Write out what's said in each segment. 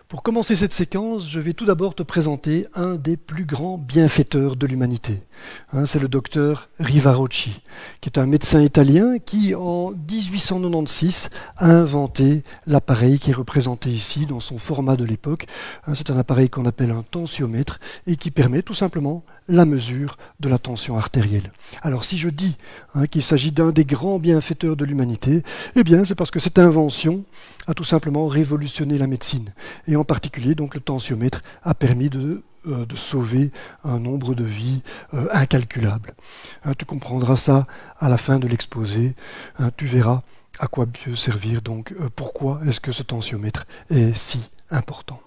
Pour commencer cette séquence, je vais tout d'abord te présenter un des plus grands bienfaiteurs de l'humanité. C'est le docteur Rivarocci, qui est un médecin italien qui, en 1896, a inventé l'appareil qui est représenté ici dans son format de l'époque. C'est un appareil qu'on appelle un tensiomètre et qui permet tout simplement la mesure de la tension artérielle. Alors si je dis qu'il s'agit d'un des grands bienfaiteurs de l'humanité, eh bien c'est parce que cette invention a tout simplement révolutionné la médecine. Et en particulier, donc, le tensiomètre a permis de sauver un nombre de vies incalculable. Tu comprendras ça à la fin de l'exposé. Tu verras à quoi peut servir, donc pourquoi est-ce que ce tensiomètre est si important.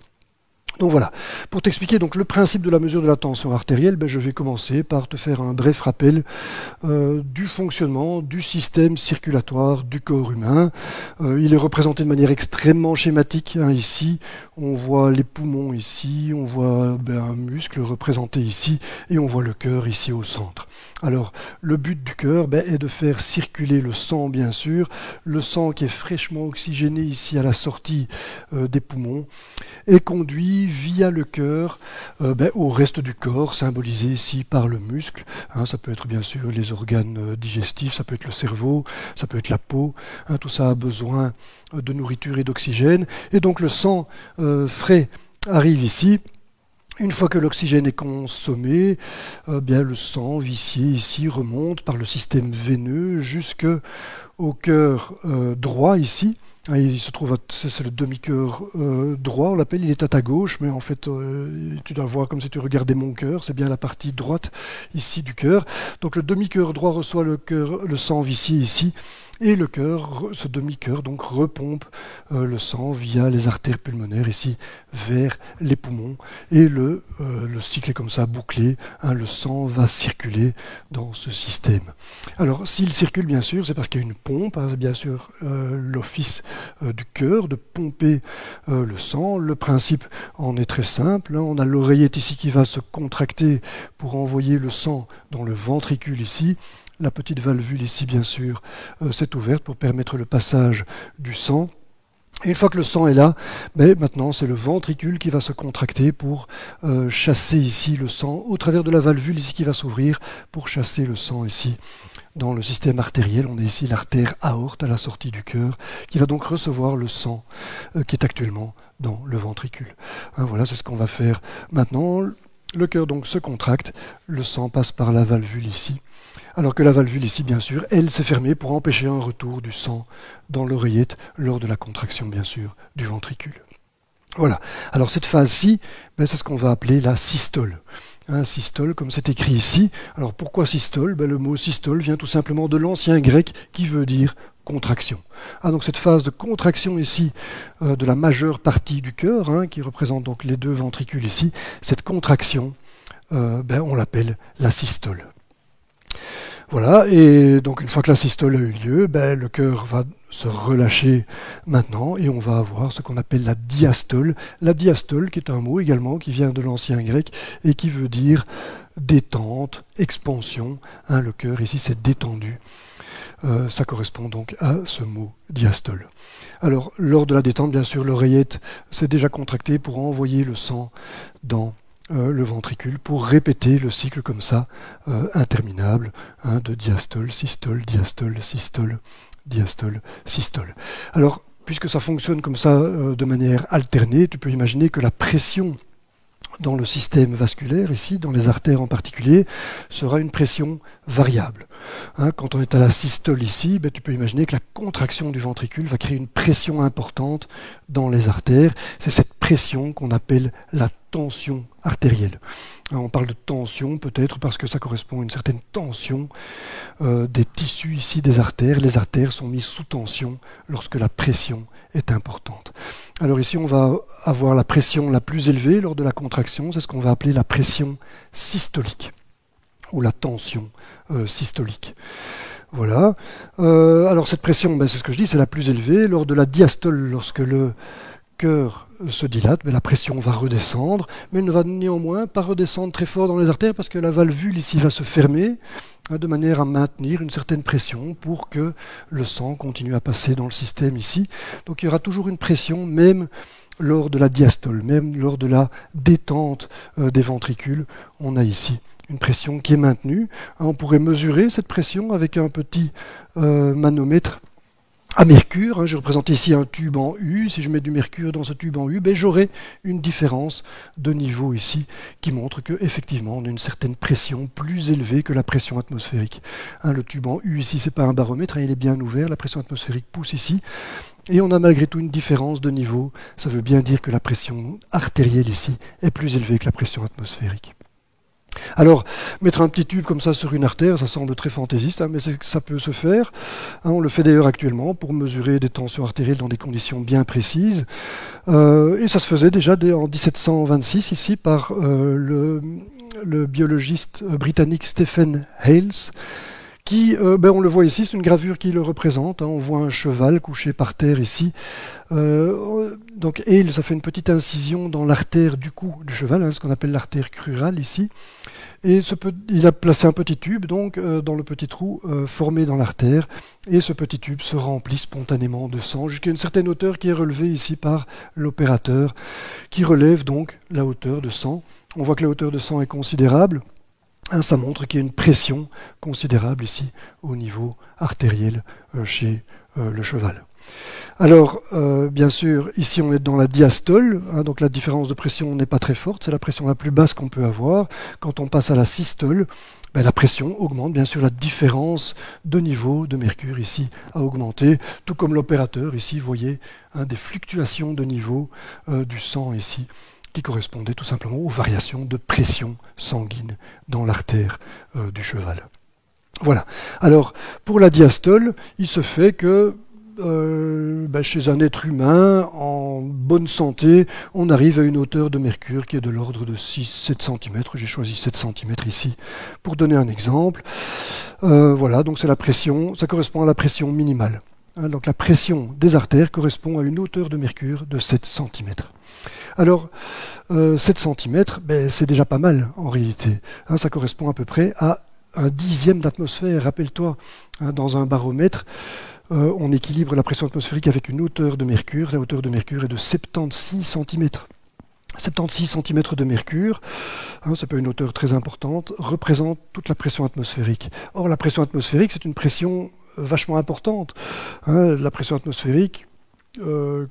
Donc voilà, pour t'expliquer donc le principe de la mesure de la tension artérielle, je vais commencer par te faire un bref rappel du fonctionnement du système circulatoire du corps humain. Il est représenté de manière extrêmement schématique. Ici, on voit les poumons ici, on voit un muscle représenté ici, et on voit le cœur ici au centre. Alors, le but du cœur est de faire circuler le sang, bien sûr, le sang qui est fraîchement oxygéné ici à la sortie des poumons, est conduit via le cœur au reste du corps, symbolisé ici par le muscle. Ça peut être bien sûr les organes digestifs, ça peut être le cerveau, ça peut être la peau. Tout ça a besoin de nourriture et d'oxygène. Et donc le sang frais arrive ici. Une fois que l'oxygène est consommé, le sang vicié ici remonte par le système veineux jusqu'au cœur droit ici. Il se trouve, c'est le demi-cœur droit, on l'appelle, il est à ta gauche, mais en fait, tu dois voir comme si tu regardais mon cœur, c'est bien la partie droite ici du cœur. Donc le demi-cœur droit reçoit le sang vicié ici, et le cœur, ce demi-cœur, donc repompe le sang via les artères pulmonaires ici vers les poumons. Et le cycle est comme ça bouclé, le sang va circuler dans ce système. Alors s'il circule bien sûr, c'est parce qu'il y a une pompe, bien sûr l'office du cœur de pomper le sang. Le principe en est très simple. On a l'oreillette ici qui va se contracter pour envoyer le sang dans le ventricule ici. La petite valvule ici, bien sûr, s'est ouverte pour permettre le passage du sang. Et une fois que le sang est là, maintenant c'est le ventricule qui va se contracter pour chasser ici le sang au travers de la valvule ici qui va s'ouvrir pour chasser le sang ici dans le système artériel. On a ici l'artère aorte à la sortie du cœur qui va donc recevoir le sang qui est actuellement dans le ventricule. Voilà, c'est ce qu'on va faire maintenant. Le cœur donc se contracte, le sang passe par la valvule ici. Alors que la valvule ici, bien sûr, elle s'est fermée pour empêcher un retour du sang dans l'oreillette lors de la contraction, bien sûr, du ventricule. Voilà. Alors cette phase-ci, c'est ce qu'on va appeler la systole. Systole, comme c'est écrit ici. Alors pourquoi systole? Le mot systole vient tout simplement de l'ancien grec qui veut dire contraction. Donc cette phase de contraction ici de la majeure partie du cœur, qui représente donc les deux ventricules ici, cette contraction, on l'appelle la systole. Voilà, et donc une fois que la systole a eu lieu, le cœur va se relâcher maintenant et on va avoir ce qu'on appelle la diastole. La diastole qui est un mot également qui vient de l'ancien grec et qui veut dire détente, expansion. Le cœur ici c'est détendu. Ça correspond donc à ce mot diastole. Alors lors de la détente, bien sûr, l'oreillette s'est déjà contractée pour envoyer le sang dans le ventricule pour répéter le cycle comme ça, interminable, de diastole, systole, diastole, systole, diastole, systole. Alors, puisque ça fonctionne comme ça de manière alternée, tu peux imaginer que la pression dans le système vasculaire, ici, dans les artères en particulier, sera une pression variable. Quand on est à la systole ici, tu peux imaginer que la contraction du ventricule va créer une pression importante dans les artères. C'est cette pression qu'on appelle la tension artérielle. On parle de tension peut-être parce que ça correspond à une certaine tension des tissus ici des artères. Les artères sont mises sous tension lorsque la pression est importante. Alors ici on va avoir la pression la plus élevée lors de la contraction, c'est ce qu'on va appeler la pression systolique ou la tension systolique. Voilà. Alors cette pression, c'est ce que je dis, c'est la plus élevée. Lors de la diastole, lorsque le cœur se dilate, la pression va redescendre, mais elle ne va néanmoins pas redescendre très fort dans les artères parce que la valvule ici va se fermer de manière à maintenir une certaine pression pour que le sang continue à passer dans le système ici. Donc il y aura toujours une pression même lors de la diastole, même lors de la détente des ventricules. On a ici une pression qui est maintenue. On pourrait mesurer cette pression avec un petit manomètre à mercure. Je représente ici un tube en U. Si je mets du mercure dans ce tube en U, j'aurai une différence de niveau ici qui montre qu'effectivement on a une certaine pression plus élevée que la pression atmosphérique. Le tube en U ici, ce n'est pas un baromètre, il est bien ouvert, la pression atmosphérique pousse ici. Et on a malgré tout une différence de niveau. Ça veut bien dire que la pression artérielle ici est plus élevée que la pression atmosphérique. Alors, mettre un petit tube comme ça sur une artère, ça semble très fantaisiste, mais ça peut se faire. On le fait d'ailleurs actuellement pour mesurer des tensions artérielles dans des conditions bien précises. Et ça se faisait déjà en 1726 ici par le biologiste britannique Stephen Hales, qui, on le voit ici, c'est une gravure qui le représente. On voit un cheval couché par terre ici. Donc Hales a fait une petite incision dans l'artère du cou du cheval, ce qu'on appelle l'artère crurale ici. Et il a placé un petit tube donc dans le petit trou formé dans l'artère, et ce petit tube se remplit spontanément de sang jusqu'à une certaine hauteur qui est relevée ici par l'opérateur, qui relève donc la hauteur de sang. On voit que la hauteur de sang est considérable. Ça montre qu'il y a une pression considérable ici au niveau artériel chez le cheval. Alors, bien sûr, ici on est dans la diastole, donc la différence de pression n'est pas très forte, c'est la pression la plus basse qu'on peut avoir. Quand on passe à la systole, la pression augmente, bien sûr la différence de niveau de mercure ici a augmenté, tout comme l'opérateur ici, vous voyez, des fluctuations de niveau du sang ici, qui correspondaient tout simplement aux variations de pression sanguine dans l'artère du cheval. Voilà. Alors, pour la diastole, il se fait que chez un être humain en bonne santé, on arrive à une hauteur de mercure qui est de l'ordre de 6-7 cm. J'ai choisi 7 cm ici pour donner un exemple. Voilà, donc c'est la pression, ça correspond à la pression minimale. Donc la pression des artères correspond à une hauteur de mercure de 7 cm. Alors, 7 cm, c'est déjà pas mal en réalité. Ça correspond à peu près à un dixième d'atmosphère. Rappelle-toi, dans un baromètre, on équilibre la pression atmosphérique avec une hauteur de mercure. La hauteur de mercure est de 76 cm. 76 cm de mercure, c'est pas une hauteur très importante, représente toute la pression atmosphérique. Or, la pression atmosphérique, c'est une pression vachement importante. La pression atmosphérique,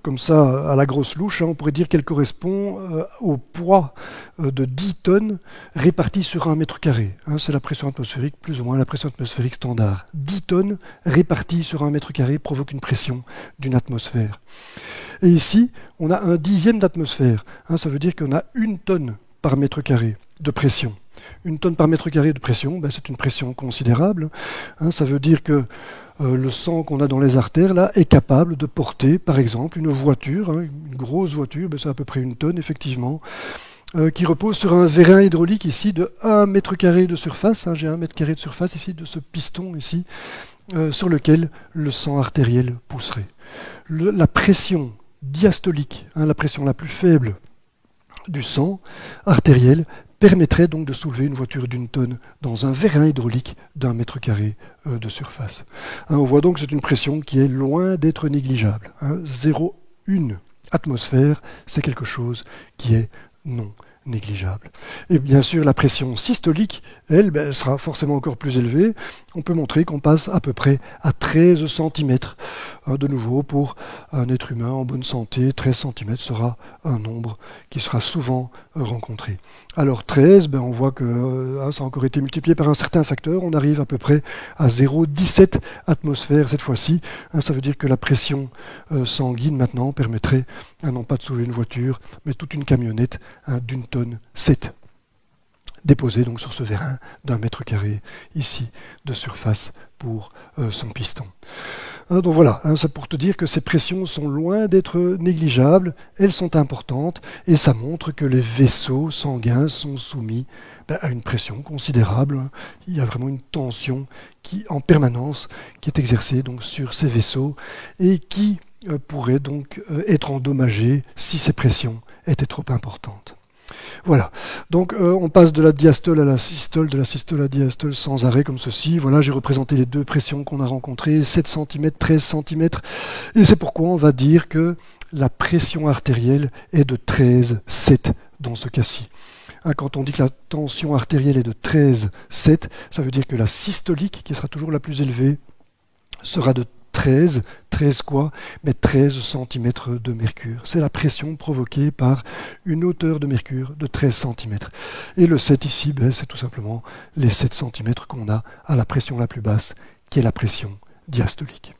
comme ça, à la grosse louche, on pourrait dire qu'elle correspond au poids de 10 tonnes réparties sur 1 mètre carré. C'est la pression atmosphérique, plus ou moins la pression atmosphérique standard. 10 tonnes réparties sur 1 mètre carré provoquent une pression d'une atmosphère. Et ici, on a un dixième d'atmosphère. Ça veut dire qu'on a 1 tonne par mètre carré de pression. 1 tonne par mètre carré de pression, c'est une pression considérable. Ça veut dire que le sang qu'on a dans les artères là, est capable de porter, par exemple, une voiture, une grosse voiture, c'est à peu près 1 tonne, effectivement, qui repose sur un vérin hydraulique ici de 1 mètre carré de surface. J'ai 1 mètre carré de surface ici, de ce piston ici, sur lequel le sang artériel pousserait. La pression diastolique, la pression la plus faible du sang artériel, permettrait donc de soulever une voiture d'1 tonne dans un vérin hydraulique d'1 mètre carré de surface. On voit donc que c'est une pression qui est loin d'être négligeable. 0,1 atmosphère, c'est quelque chose qui est non négligeable. Et bien sûr, la pression systolique, elle, sera forcément encore plus élevée. On peut montrer qu'on passe à peu près à 13 cm. De nouveau, pour un être humain en bonne santé, 13 cm sera un nombre qui sera souvent rencontré. Alors 13, on voit que ça a encore été multiplié par un certain facteur. On arrive à peu près à 0,17 atmosphères cette fois-ci. Ça veut dire que la pression sanguine maintenant permettrait non pas de sauver une voiture, mais toute une camionnette d'1 tonne 7. Déposée donc sur ce vérin d'1 mètre carré ici de surface pour son piston. Donc voilà, c'est pour te dire que ces pressions sont loin d'être négligeables, elles sont importantes et ça montre que les vaisseaux sanguins sont soumis à une pression considérable. Il y a vraiment une tension en permanence qui est exercée donc sur ces vaisseaux et qui pourrait donc être endommagé si ces pressions étaient trop importantes. Voilà, donc on passe de la diastole à la systole, de la systole à la diastole sans arrêt comme ceci. Voilà, j'ai représenté les deux pressions qu'on a rencontrées, 7 cm, 13 cm, et c'est pourquoi on va dire que la pression artérielle est de 13,7 dans ce cas-ci. Quand on dit que la tension artérielle est de 13,7, ça veut dire que la systolique, qui sera toujours la plus élevée, sera de 13 quoi? Mais 13 cm de mercure. C'est la pression provoquée par une hauteur de mercure de 13 cm. Et le 7 ici, c'est tout simplement les 7 cm qu'on a à la pression la plus basse, qui est la pression diastolique.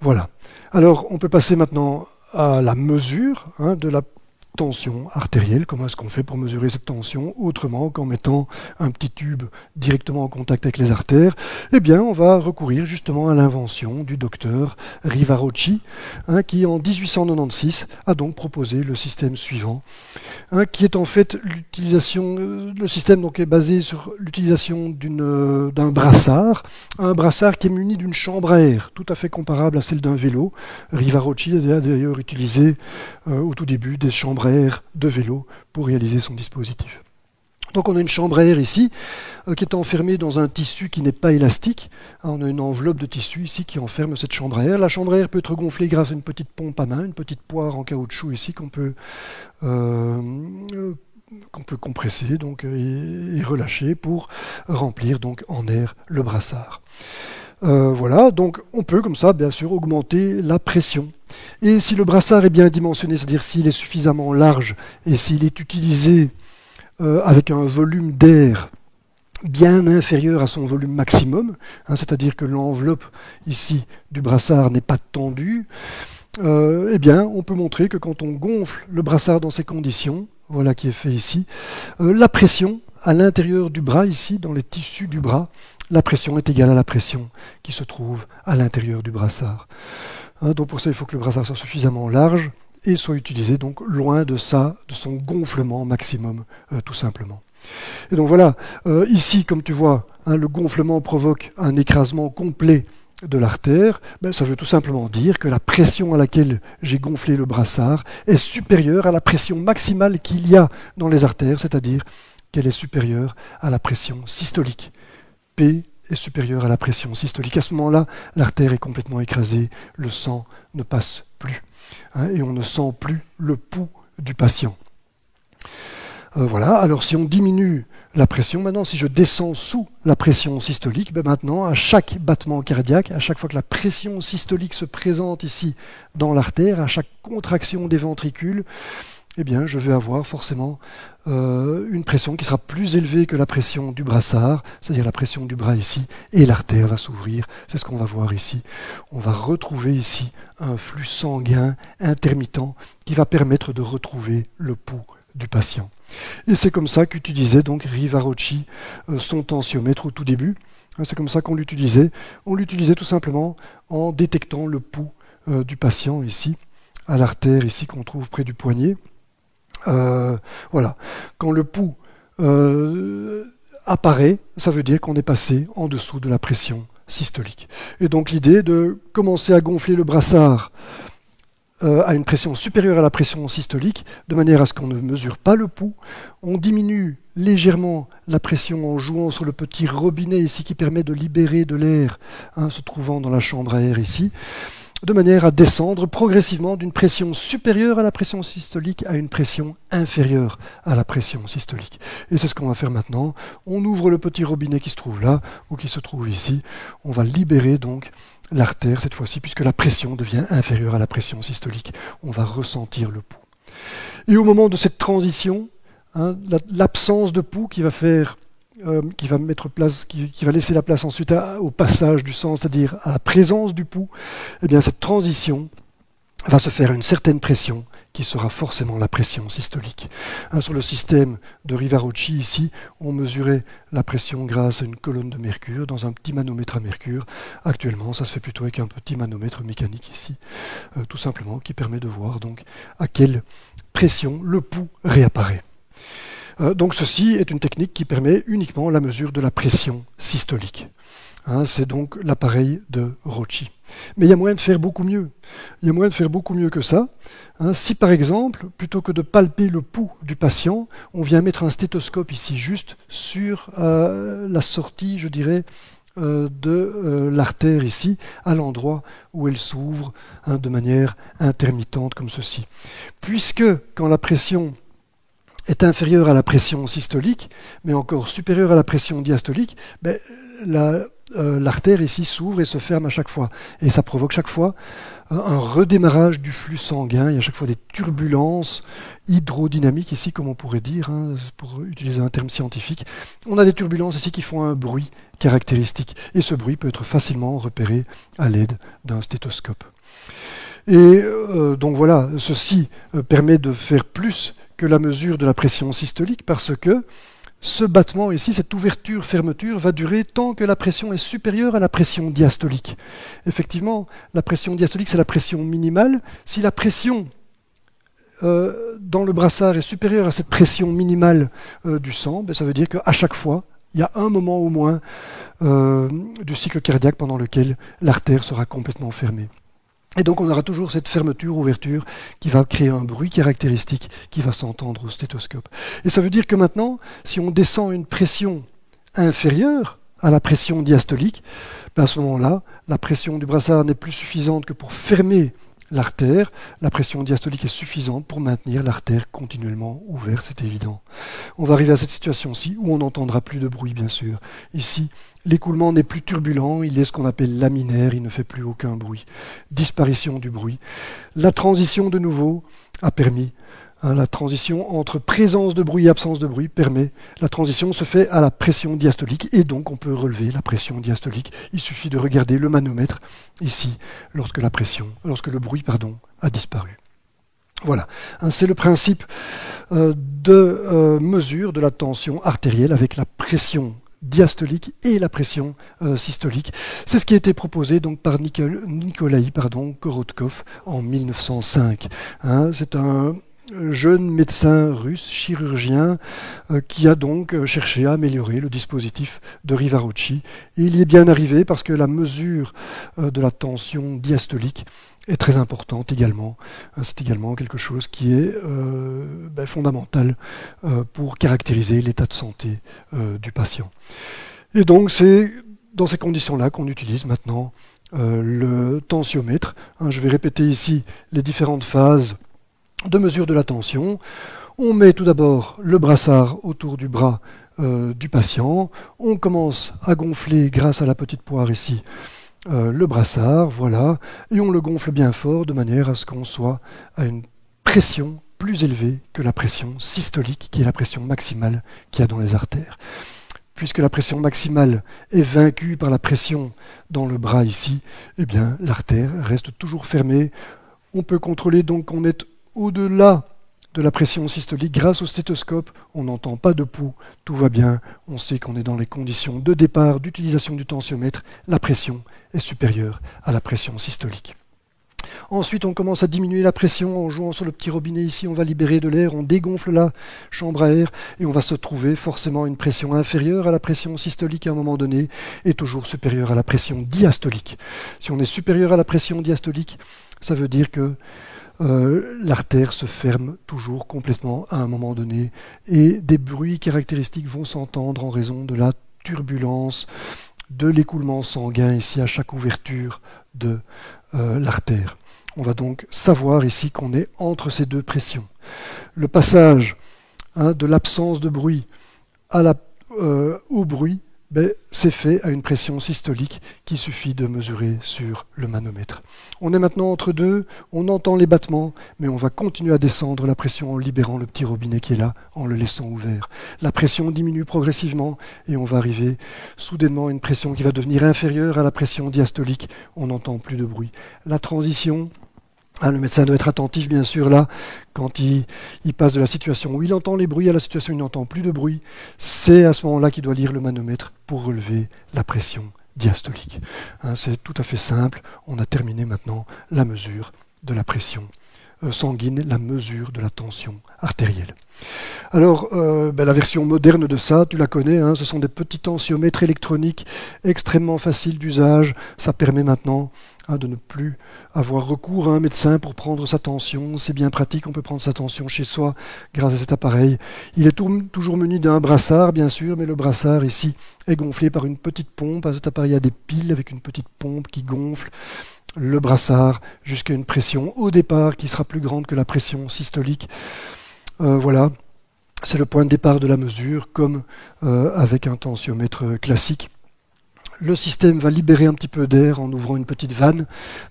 Voilà. Alors, on peut passer maintenant à la mesure de la tension artérielle. Comment est-ce qu'on fait pour mesurer cette tension autrement qu'en mettant un petit tube directement en contact avec les artères? Eh bien, on va recourir justement à l'invention du docteur Rivarocci, qui en 1896 a donc proposé le système suivant, qui est en fait l'utilisation, le système donc est basé sur l'utilisation d'un brassard, un brassard qui est muni d'une chambre à air, tout à fait comparable à celle d'un vélo. Rivarocci a d'ailleurs utilisé au tout début des chambres à air de vélo pour réaliser son dispositif. Donc on a une chambre à air ici qui est enfermée dans un tissu qui n'est pas élastique. On a une enveloppe de tissu ici qui enferme cette chambre à air. La chambre à air peut être gonflée grâce à une petite pompe à main, une petite poire en caoutchouc ici qu'on peut compresser donc, et relâcher pour remplir donc, en air le brassard. Voilà, donc on peut comme ça bien sûr augmenter la pression. Et si le brassard est bien dimensionné, c'est-à-dire s'il est suffisamment large et s'il est utilisé avec un volume d'air bien inférieur à son volume maximum, c'est-à-dire que l'enveloppe ici du brassard n'est pas tendue, eh bien on peut montrer que quand on gonfle le brassard dans ces conditions, voilà qui est fait ici, la pression à l'intérieur du bras ici, dans les tissus du bras, la pression est égale à la pression qui se trouve à l'intérieur du brassard. Donc pour ça, il faut que le brassard soit suffisamment large et soit utilisé donc loin de son gonflement maximum, tout simplement. Et donc voilà, ici, comme tu vois, le gonflement provoque un écrasement complet de l'artère. Ça veut tout simplement dire que la pression à laquelle j'ai gonflé le brassard est supérieure à la pression maximale qu'il y a dans les artères, c'est-à-dire qu'elle est supérieure à la pression systolique. P est supérieur à la pression systolique. À ce moment-là, l'artère est complètement écrasée, le sang ne passe plus, et on ne sent plus le pouls du patient. Voilà, alors si on diminue la pression, maintenant si je descends sous la pression systolique, maintenant à chaque battement cardiaque, à chaque fois que la pression systolique se présente ici dans l'artère, à chaque contraction des ventricules, eh bien, je vais avoir forcément une pression qui sera plus élevée que la pression du brassard, c'est-à-dire la pression du bras ici, et l'artère va s'ouvrir. C'est ce qu'on va voir ici. On va retrouver ici un flux sanguin intermittent qui va permettre de retrouver le pouls du patient. Et c'est comme ça qu'utilisait donc Rivarocci son tensiomètre au tout début. C'est comme ça qu'on l'utilisait. On l'utilisait tout simplement en détectant le pouls du patient ici, à l'artère ici qu'on trouve près du poignet. Voilà. Quand le pouls apparaît, ça veut dire qu'on est passé en dessous de la pression systolique. Et donc l'idée de commencer à gonfler le brassard à une pression supérieure à la pression systolique, de manière à ce qu'on ne mesure pas le pouls, on diminue légèrement la pression en jouant sur le petit robinet ici qui permet de libérer de l'air se trouvant dans la chambre à air ici, de manière à descendre progressivement d'une pression supérieure à la pression systolique à une pression inférieure à la pression systolique. Et c'est ce qu'on va faire maintenant. On ouvre le petit robinet qui se trouve là, ou qui se trouve ici. On va libérer donc l'artère cette fois-ci, puisque la pression devient inférieure à la pression systolique. On va ressentir le pouls. Et au moment de cette transition, l'absence de pouls qui va faire qui va laisser la place ensuite au passage du sang, c'est-à-dire à la présence du pouls, eh bien cette transition va se faire à une certaine pression qui sera forcément la pression systolique. Sur le système de Rivarocci ici, on mesurait la pression grâce à une colonne de mercure dans un petit manomètre à mercure. Actuellement, ça se fait plutôt avec un petit manomètre mécanique ici, tout simplement, qui permet de voir donc à quelle pression le pouls réapparaît. Donc ceci est une technique qui permet uniquement la mesure de la pression systolique. C'est donc l'appareil de Rocci. Mais il y a moyen de faire beaucoup mieux. Il y a moyen de faire beaucoup mieux que ça. Si par exemple, plutôt que de palper le pouls du patient, on vient mettre un stéthoscope ici, juste sur la sortie, je dirais, de l'artère ici, à l'endroit où elle s'ouvre de manière intermittente comme ceci. Puisque quand la pression est inférieure à la pression systolique, mais encore supérieure à la pression diastolique, l'artère ici s'ouvre et se ferme à chaque fois. Et ça provoque chaque fois un redémarrage du flux sanguin. Il y a chaque fois des turbulences hydrodynamiques ici, comme on pourrait dire, pour utiliser un terme scientifique. On a des turbulences ici qui font un bruit caractéristique. Et ce bruit peut être facilement repéré à l'aide d'un stéthoscope. Et donc voilà, ceci permet de faire plus que la mesure de la pression systolique parce que ce battement ici, cette ouverture-fermeture, va durer tant que la pression est supérieure à la pression diastolique. Effectivement, la pression diastolique, c'est la pression minimale. Si la pression dans le brassard est supérieure à cette pression minimale du sang, ça veut dire qu'à chaque fois, il y a un moment au moins du cycle cardiaque pendant lequel l'artère sera complètement fermée. Et donc on aura toujours cette fermeture-ouverture qui va créer un bruit caractéristique qui va s'entendre au stéthoscope. Et ça veut dire que maintenant, si on descend une pression inférieure à la pression diastolique, à ce moment-là, la pression du brassard n'est plus suffisante que pour fermer l'artère. La pression diastolique est suffisante pour maintenir l'artère continuellement ouverte, c'est évident. On va arriver à cette situation-ci où on n'entendra plus de bruit, bien sûr. Ici, l'écoulement n'est plus turbulent, il est ce qu'on appelle laminaire, il ne fait plus aucun bruit. Disparition du bruit. La transition, de nouveau, a permis. La transition entre présence de bruit et absence de bruit permet. La transition se fait à la pression diastolique et donc on peut relever la pression diastolique. Il suffit de regarder le manomètre ici lorsque le bruit a disparu. Voilà, c'est le principe de mesure de la tension artérielle avec la pression diastolique et la pression systolique. C'est ce qui a été proposé donc par Nikolai Korotkov en 1905. C'est un jeune médecin russe, chirurgien, qui a donc cherché à améliorer le dispositif de Riva-Rocci. Et il y est bien arrivé parce que la mesure de la tension diastolique est très importante également. C'est également quelque chose qui est fondamental pour caractériser l'état de santé du patient. Et donc c'est dans ces conditions-là qu'on utilise maintenant le tensiomètre. Je vais répéter ici les différentes phases de mesure de la tension. On met tout d'abord le brassard autour du bras du patient. On commence à gonfler grâce à la petite poire ici le brassard, voilà, et on le gonfle bien fort de manière à ce qu'on soit à une pression plus élevée que la pression systolique, qui est la pression maximale qu'il y a dans les artères. Puisque la pression maximale est vaincue par la pression dans le bras ici, eh bien l'artère reste toujours fermée. On peut contrôler donc qu'on est au-delà de la pression systolique grâce au stéthoscope. On n'entend pas de pouls, tout va bien. On sait qu'on est dans les conditions de départ d'utilisation du tensiomètre. La pression est supérieure à la pression systolique. Ensuite, on commence à diminuer la pression en jouant sur le petit robinet ici. On va libérer de l'air, on dégonfle la chambre à air et on va se trouver forcément à une pression inférieure à la pression systolique à un moment donné et toujours supérieure à la pression diastolique. Si on est supérieur à la pression diastolique, ça veut dire que l'artère se ferme toujours complètement à un moment donné et des bruits caractéristiques vont s'entendre en raison de la turbulence, de l'écoulement sanguin ici à chaque ouverture de l'artère. On va donc savoir ici qu'on est entre ces deux pressions. Le passage de l'absence de bruit au bruit, c'est fait à une pression systolique qu'il suffit de mesurer sur le manomètre. On est maintenant entre deux, on entend les battements, mais on va continuer à descendre la pression en libérant le petit robinet qui est là, en le laissant ouvert. La pression diminue progressivement et on va arriver soudainement à une pression qui va devenir inférieure à la pression diastolique. On n'entend plus de bruit. La transition... le médecin doit être attentif, bien sûr, là, quand il passe de la situation où il entend les bruits à la situation où il n'entend plus de bruit. C'est à ce moment-là qu'il doit lire le manomètre pour relever la pression diastolique. C'est tout à fait simple. On a terminé maintenant la mesure de la pression sanguine, la mesure de la tension artérielle. Alors, la version moderne de ça, tu la connais, hein, ce sont des petits tensiomètres électroniques extrêmement faciles d'usage. Ça permet maintenant de ne plus avoir recours à un médecin pour prendre sa tension. C'est bien pratique, on peut prendre sa tension chez soi grâce à cet appareil. Il est toujours muni d'un brassard, bien sûr, mais le brassard ici est gonflé par une petite pompe. Cet appareil a des piles avec une petite pompe qui gonfle le brassard jusqu'à une pression au départ qui sera plus grande que la pression systolique. Voilà, c'est le point de départ de la mesure, comme avec un tensiomètre classique. Le système va libérer un petit peu d'air en ouvrant une petite vanne,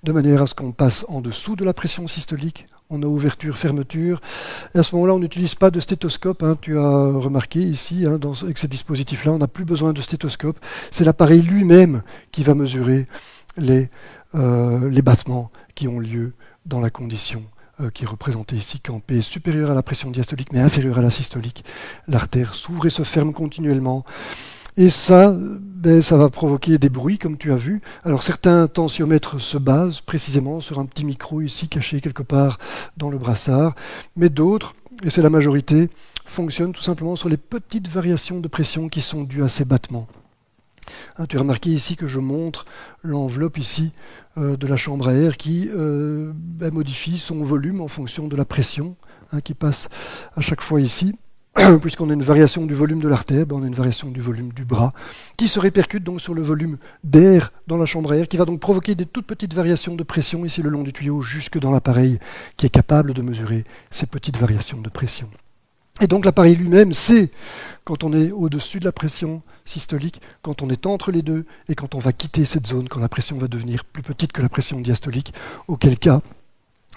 de manière à ce qu'on passe en dessous de la pression systolique. On a ouverture, fermeture. Et à ce moment-là, on n'utilise pas de stéthoscope. Hein. Tu as remarqué ici, hein, avec ces dispositifs-là, on n'a plus besoin de stéthoscope. C'est l'appareil lui-même qui va mesurer les battements qui ont lieu dans la condition qui est représentée ici. Quand P est supérieur à la pression diastolique, mais inférieur à la systolique, l'artère s'ouvre et se ferme continuellement. Et ça, ça va provoquer des bruits, comme tu as vu. Alors certains tensiomètres se basent précisément sur un petit micro ici, caché quelque part dans le brassard, mais d'autres, et c'est la majorité, fonctionnent tout simplement sur les petites variations de pression qui sont dues à ces battements. Hein, tu as remarqué ici que je montre l'enveloppe ici de la chambre à air qui modifie son volume en fonction de la pression qui passe à chaque fois ici. Puisqu'on a une variation du volume de l'artère, on a une variation du volume du bras, qui se répercute donc sur le volume d'air dans la chambre à air, qui va donc provoquer des toutes petites variations de pression ici le long du tuyau, jusque dans l'appareil, qui est capable de mesurer ces petites variations de pression. Et donc l'appareil lui-même sait quand on est au-dessus de la pression systolique, quand on est entre les deux, et quand on va quitter cette zone, quand la pression va devenir plus petite que la pression diastolique, auquel cas,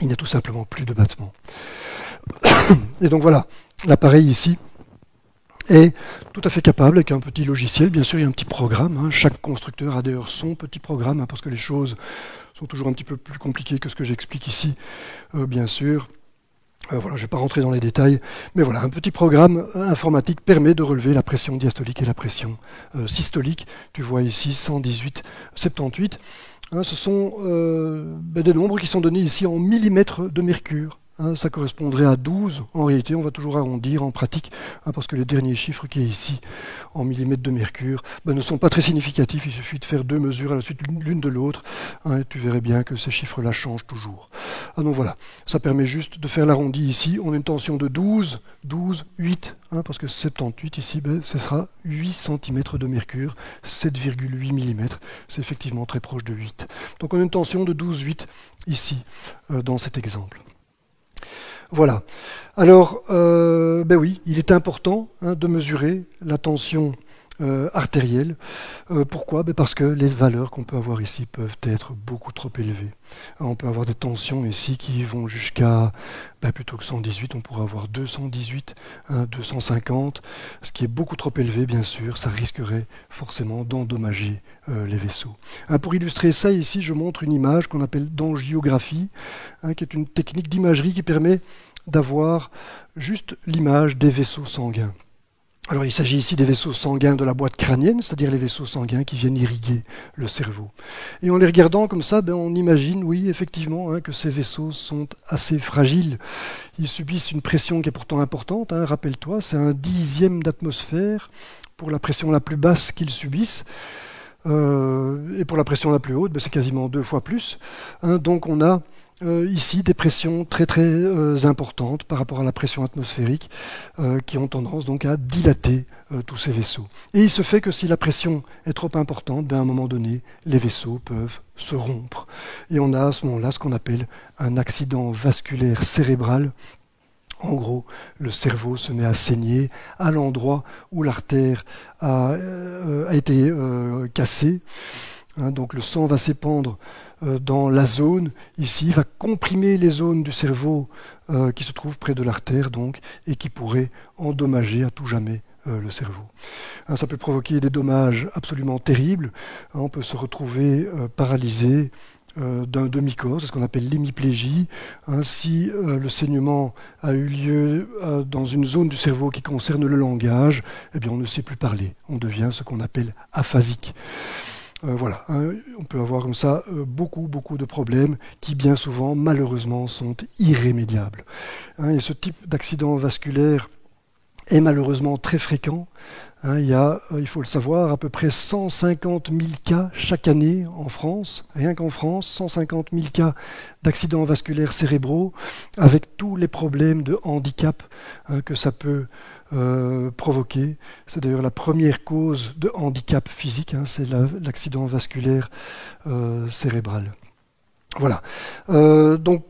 il n'y a tout simplement plus de battement. Et donc voilà, l'appareil ici est tout à fait capable, avec un petit logiciel, bien sûr il y a un petit programme, hein. Chaque constructeur a d'ailleurs son petit programme, hein, parce que les choses sont toujours un petit peu plus compliquées que ce que j'explique ici, bien sûr. Voilà, je ne vais pas rentrer dans les détails, mais voilà, un petit programme informatique permet de relever la pression diastolique et la pression systolique. Tu vois ici 118, 78. Hein, ce sont des nombres qui sont donnés ici en millimètres de mercure. Hein, ça correspondrait à 12, en réalité on va toujours arrondir en pratique, hein, parce que les derniers chiffres qui est ici, en millimètres de mercure, ne sont pas très significatifs, il suffit de faire deux mesures à la suite l'une de l'autre, hein, et tu verrais bien que ces chiffres-là changent toujours. Ah, donc voilà, ça permet juste de faire l'arrondi ici, on a une tension de 12, 12, 8, hein, parce que 78 ici, ce sera 8 cm de mercure, 7,8 mm, c'est effectivement très proche de 8. Donc on a une tension de 12, 8 ici, dans cet exemple. Voilà. Alors, oui, il est important de mesurer la tension artérielle. Pourquoi? Parce que les valeurs qu'on peut avoir ici peuvent être beaucoup trop élevées. On peut avoir des tensions ici qui vont jusqu'à, plutôt que 118, on pourrait avoir 218, 250, ce qui est beaucoup trop élevé, bien sûr, ça risquerait forcément d'endommager les vaisseaux. Pour illustrer ça, ici, je montre une image qu'on appelle d'angiographie, qui est une technique d'imagerie qui permet d'avoir juste l'image des vaisseaux sanguins. Alors il s'agit ici des vaisseaux sanguins de la boîte crânienne, c'est-à-dire les vaisseaux sanguins qui viennent irriguer le cerveau. Et en les regardant comme ça, on imagine, oui, effectivement, que ces vaisseaux sont assez fragiles. Ils subissent une pression qui est pourtant importante, rappelle-toi, c'est 1/10 d'atmosphère pour la pression la plus basse qu'ils subissent. Et pour la pression la plus haute, c'est quasiment 2 fois plus. Donc on a ici des pressions très très importantes par rapport à la pression atmosphérique qui ont tendance donc à dilater tous ces vaisseaux. Et il se fait que si la pression est trop importante, à un moment donné, les vaisseaux peuvent se rompre. Et on a à ce moment-là ce qu'on appelle un accident vasculaire cérébral. En gros, le cerveau se met à saigner à l'endroit où l'artère a été cassée. Donc le sang va s'épandre dans la zone, ici, va comprimer les zones du cerveau qui se trouvent près de l'artère, donc, et qui pourraient endommager à tout jamais le cerveau. Ça peut provoquer des dommages absolument terribles. On peut se retrouver paralysé d'un demi-corps, c'est ce qu'on appelle l'hémiplégie. Si le saignement a eu lieu dans une zone du cerveau qui concerne le langage, on ne sait plus parler. On devient ce qu'on appelle aphasique. Voilà, hein, on peut avoir comme ça beaucoup de problèmes qui bien souvent, malheureusement, sont irrémédiables. Hein, et ce type d'accident vasculaire est malheureusement très fréquent. Hein, il faut le savoir, à peu près 150 000 cas chaque année en France, rien qu'en France, 150 000 cas d'accidents vasculaires cérébraux, avec tous les problèmes de handicap que ça peut provoquer. C'est d'ailleurs la première cause de handicap physique, hein, c'est l'accident vasculaire cérébral. Voilà. Donc,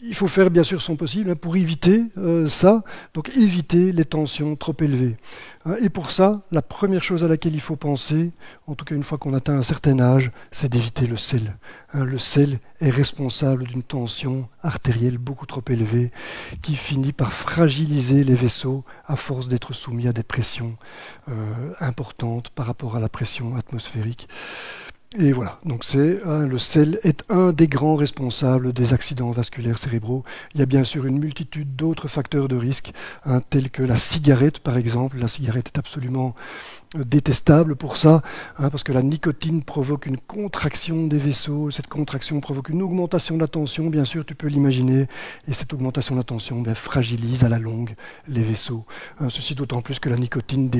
il faut faire bien sûr son possible hein, pour éviter ça, donc éviter les tensions trop élevées. Hein, et pour ça, la première chose à laquelle il faut penser, en tout cas une fois qu'on atteint un certain âge, c'est d'éviter le sel. Hein, le sel est responsable d'une tension artérielle beaucoup trop élevée qui finit par fragiliser les vaisseaux à force d'être soumis à des pressions importantes par rapport à la pression atmosphérique. Et voilà, donc le sel est un des grands responsables des accidents vasculaires cérébraux. Il y a bien sûr une multitude d'autres facteurs de risque, hein, tels que la cigarette par exemple. La cigarette est absolument détestable pour ça, hein, parce que la nicotine provoque une contraction des vaisseaux. Cette contraction provoque une augmentation de la tension, bien sûr, tu peux l'imaginer. Et cette augmentation de la tension fragilise à la longue les vaisseaux. Hein, ceci d'autant plus que la nicotine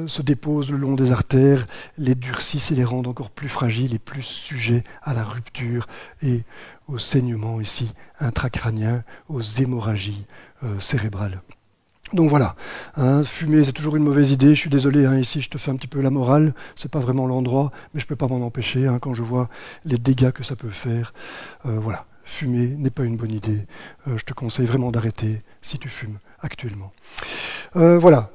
se dépose le long des artères, les durcissent et les rendent encore plus fragiles et plus sujets à la rupture et au saignement ici intracrânien, aux hémorragies cérébrales. Donc voilà, hein, fumer c'est toujours une mauvaise idée, je suis désolé, hein, ici je te fais un petit peu la morale, c'est pas vraiment l'endroit, mais je peux pas m'en empêcher hein, quand je vois les dégâts que ça peut faire. Voilà, fumer n'est pas une bonne idée, je te conseille vraiment d'arrêter si tu fumes actuellement. Voilà,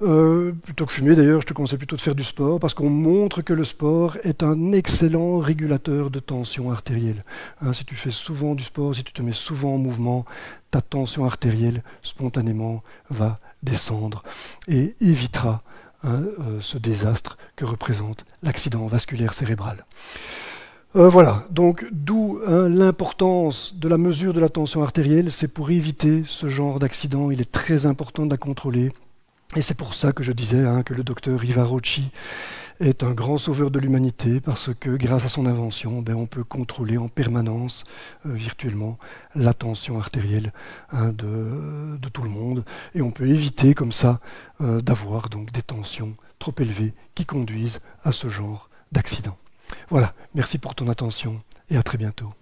plutôt que fumer d'ailleurs, je te conseille plutôt de faire du sport parce qu'on montre que le sport est un excellent régulateur de tension artérielle. Hein, si tu fais souvent du sport, si tu te mets souvent en mouvement, ta tension artérielle spontanément va descendre et évitera ce désastre que représente l'accident vasculaire cérébral. Voilà, donc d'où l'importance de la mesure de la tension artérielle, c'est pour éviter ce genre d'accident, il est très important de la contrôler. Et c'est pour ça que je disais que le docteur Riva-Rocci est un grand sauveur de l'humanité, parce que grâce à son invention, on peut contrôler en permanence, virtuellement, la tension artérielle de tout le monde. Et on peut éviter comme ça d'avoir donc des tensions trop élevées qui conduisent à ce genre d'accident. Voilà, merci pour ton attention et à très bientôt.